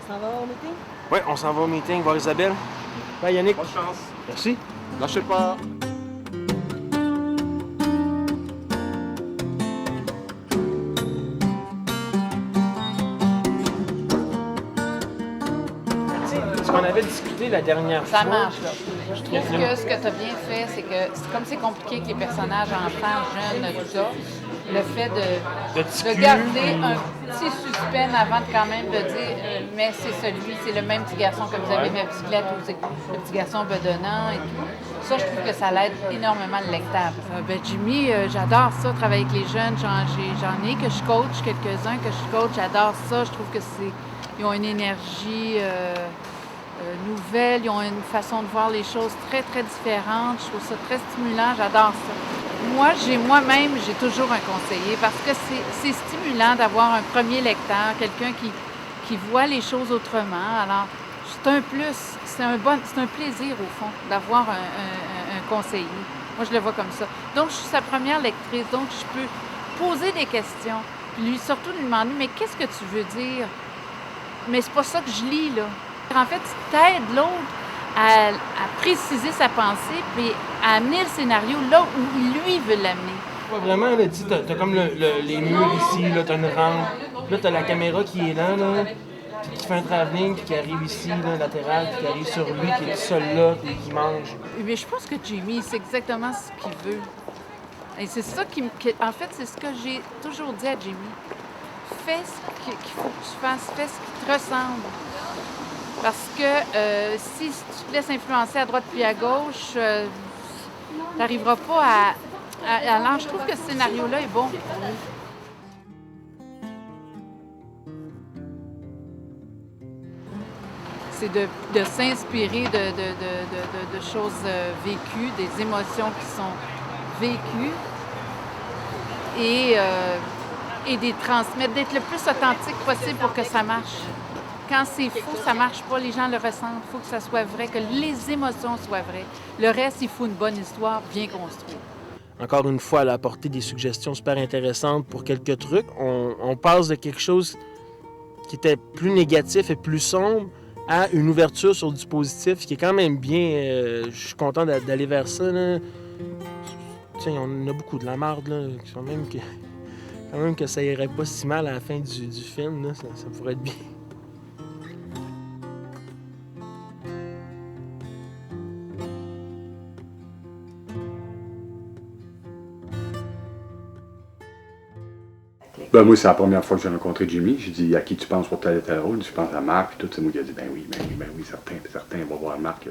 On s'en va au meeting? Ouais, on s'en va au meeting, voir Isabelle. Bye Yannick. Bonne chance. Merci. Lâchez pas. Ce qu'on avait discuté la dernière fois. Ça marche, là. Je trouve que ce que tu as bien fait, c'est que comme c'est compliqué avec les personnages enfants, jeunes, tout ça, le fait de garder un petit suspense avant de quand même de dire mais c'est le même petit garçon que vous avez ma bicyclette ou c'est le petit garçon bedonnant et tout. Ça, je trouve que ça l'aide énormément le lecteur. Jimmy, j'adore ça, travailler avec les jeunes. J'en ai que je coach, quelques-uns que je coach, j'adore ça. Je trouve que ils ont une énergie nouvelle, ils ont une façon de voir les choses très, très différentes. Je trouve ça très stimulant, j'adore ça. Moi-même, j'ai toujours un conseiller parce que c'est stimulant d'avoir un premier lecteur, quelqu'un qui voit les choses autrement. Alors, c'est un plus, c'est un plaisir au fond d'avoir un conseiller. Moi, je le vois comme ça. Donc, je suis sa première lectrice, donc je peux poser des questions, puis surtout lui demander, mais qu'est-ce que tu veux dire? Mais c'est pas ça que je lis, là. En fait, tu aides l'autre à préciser sa pensée puis à amener le scénario là où lui veut l'amener. Ouais, vraiment, là, t'as comme les murs ici, là, t'as une rampe, là, t'as la caméra qui est là, puis qui fait un travelling, puis qui arrive ici, là, latéral, puis qui arrive sur lui, qui est tout seul là, puis qui mange. Mais je pense que Jimmy, c'est exactement ce qu'il veut. Et c'est ça en fait, c'est ce que j'ai toujours dit à Jimmy. Fais ce qu'il faut que tu fasses, fais ce qui te ressemble. Parce que si tu te laisses influencer à droite puis à gauche, tu n'arriveras pas à... Alors, je trouve que ce scénario-là est bon. C'est de s'inspirer de choses vécues, des émotions qui sont vécues et de les transmettre, d'être le plus authentique possible pour que ça marche. Quand c'est faux, ça marche pas, les gens le ressentent. Il faut que ça soit vrai, que les émotions soient vraies. Le reste, il faut une bonne histoire bien construite. Encore une fois, elle a apporté des suggestions super intéressantes pour quelques trucs. On passe de quelque chose qui était plus négatif et plus sombre à une ouverture sur du positif qui est quand même bien. Je suis content d'aller vers ça. Là. Tiens, on a beaucoup de la marde, là. Quand même que ça irait pas si mal à la fin du film. Là. Ça pourrait être bien. Ben, moi, c'est la première fois que j'ai rencontré Jimmy. J'ai dit, à qui tu penses pour tel et tel rôle? Je pense à Marc, puis tout. C'est moi qui a dit, ben oui, certain, on va voir Marc.